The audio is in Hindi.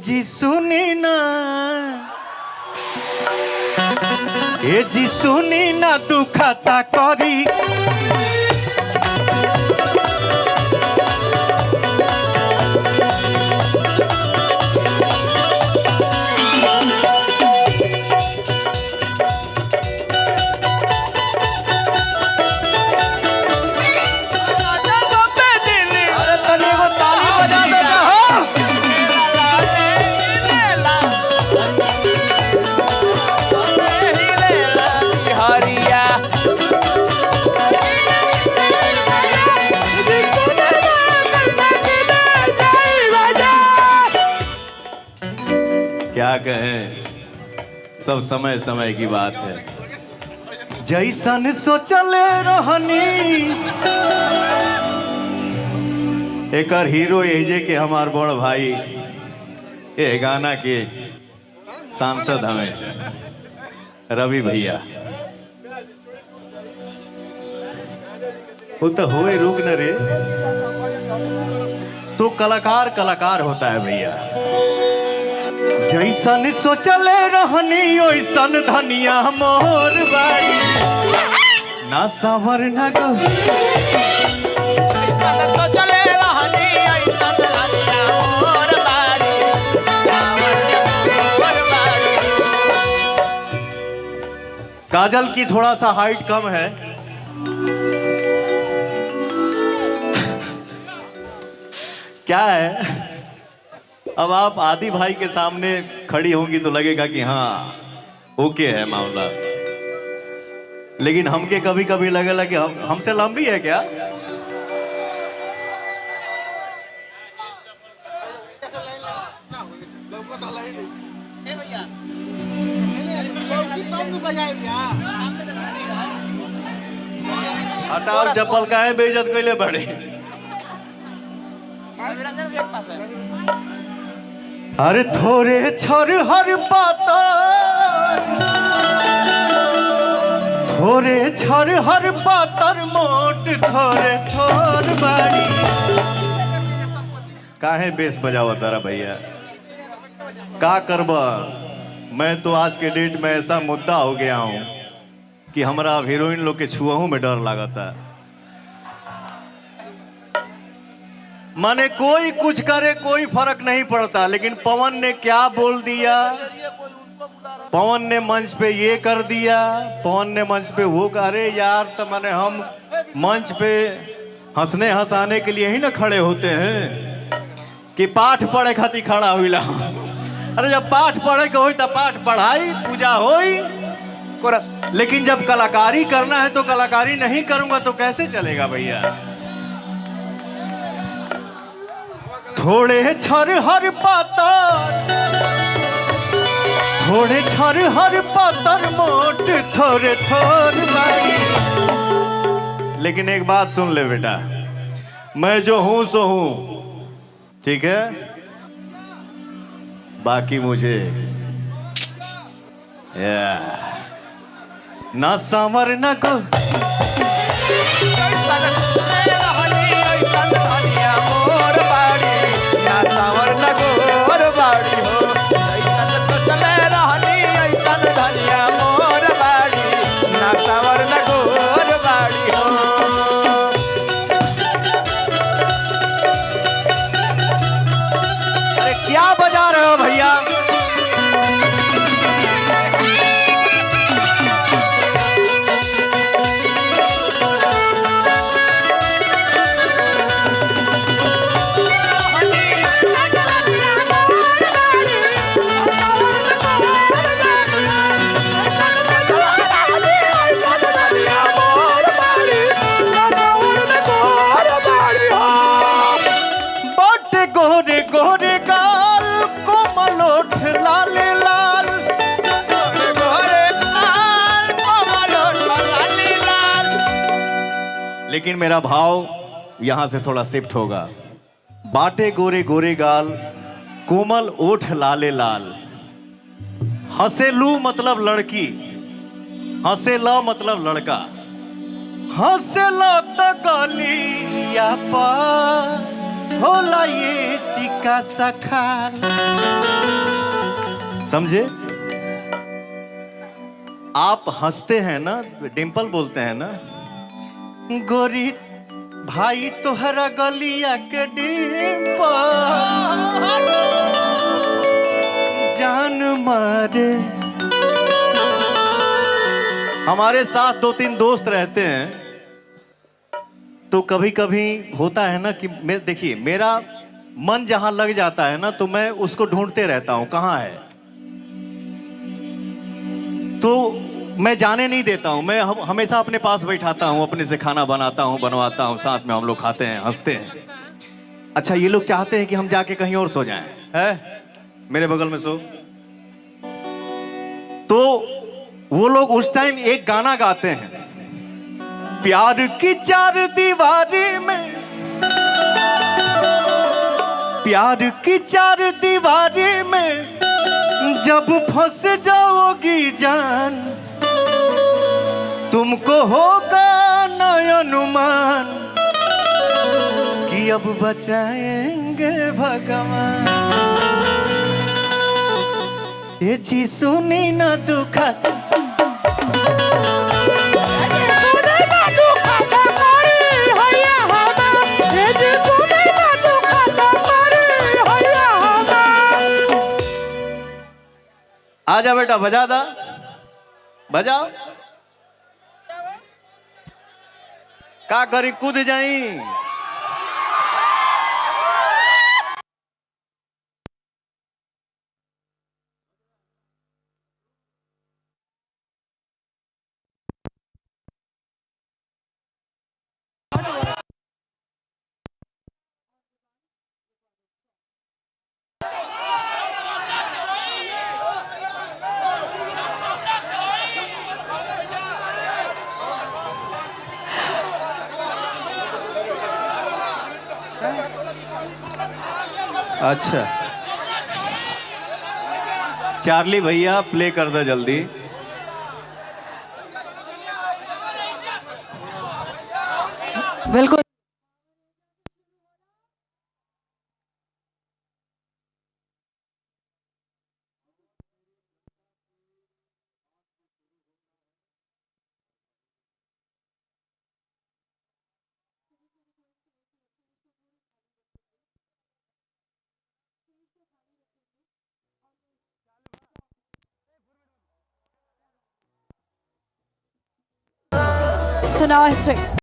जी सुनी ना, ए जी सुनी ना दुखता करी क्या कहें, सब समय समय की बात है। जैसन सोचले रहनी एक हीरो एजे के हमार बड़ भाई ये गाना के सांसद हमें रवि भैया, वो तो होए रुक न रे, तो कलाकार कलाकार होता है भैया। जैसन सोचले रहनी ओइसन धनिया मोर बाड़ी, ना सावर ना गो सोचले रहनी ओइसन धनिया मोर बाड़ी, काजल की थोड़ा सा हाइट कम है, क्या है, अब आप आदि भाई के सामने खड़ी होंगी तो लगेगा कि हाँ ओके है मामला, लेकिन हमके कभी कभी लगेगा कि हमसे लंबी है क्या। हटाओ चप्पल का है बेइज्जत कैले बड़े। अरे थोरे छर हर पातर, थोरे छर हर पातर मोट थोरे थोर बाड़ी। काहे बेस बजावा तारा भैया, का करबा। मैं तो आज के डेट में ऐसा मुद्दा हो गया हूं कि हमारा हीरोइन लोग के छुआहू में डर लगाता है। माने कोई कुछ करे कोई फर्क नहीं पड़ता, लेकिन पवन ने क्या बोल दिया, पवन ने मंच पे ये कर दिया, पवन ने मंच पे वो करे यार। तो माने हम मंच पे हंसने हंसाने के लिए ही ना खड़े होते हैं कि पाठ पढ़े खातिर खड़ा हुईला। अरे जब पाठ पढ़े के होई तो पाठ पढ़ाई पूजा होई, लेकिन जब कलाकारी करना है तो कलाकारी नहीं करूंगा तो कैसे चलेगा भैया। थोड़े छर हर पातर, थोड़े छर हर पातर मोट थोड़े थोर बाड़ी। लेकिन एक बात सुन ले बेटा, मैं जो हूं सो हूं, ठीक है, बाकी मुझे ना सांवर ना को लेकिन मेरा भाव यहां से थोड़ा शिफ्ट होगा। बाटे गोरे गोरे गाल, कोमल ओठ लाले लाल। हसेलू मतलब लड़की, हसेला मतलब लड़का। हसेला तो गलिया पा होला ये चिका सा खाल। समझे? आप हंसते हैं ना, डिंपल बोलते हैं ना, गोरी भाई तोहरा गलिया के डिंपल जान मारे। हमारे साथ 2-3 दोस्त रहते हैं तो कभी कभी होता है ना कि देखिए मेरा मन जहां लग जाता है ना तो मैं उसको ढूंढते रहता हूं कहां है, तो मैं जाने नहीं देता हूं। मैं हमेशा अपने पास बैठाता हूं, अपने से खाना बनाता हूं, बनवाता हूं, साथ में हम लोग खाते हैं, हंसते हैं। अच्छा ये लोग चाहते हैं कि हम जाके कहीं और सो जाएं, है मेरे बगल में सो, तो वो लोग उस टाइम एक गाना गाते हैं, प्यार की चार दीवारी में, प्यार की चार दीवारी में जब फंस जाओगी जान, तुमको होगा न अनुमान कि अब बचाएंगे भगवान। ये चीज सुनी ना दुखत आजा बेटा बजा दा, बजाओ। का करी कूद जाई। अच्छा चार्ली भैया प्ले कर दो जल्दी। बिल्कुल। So now I start.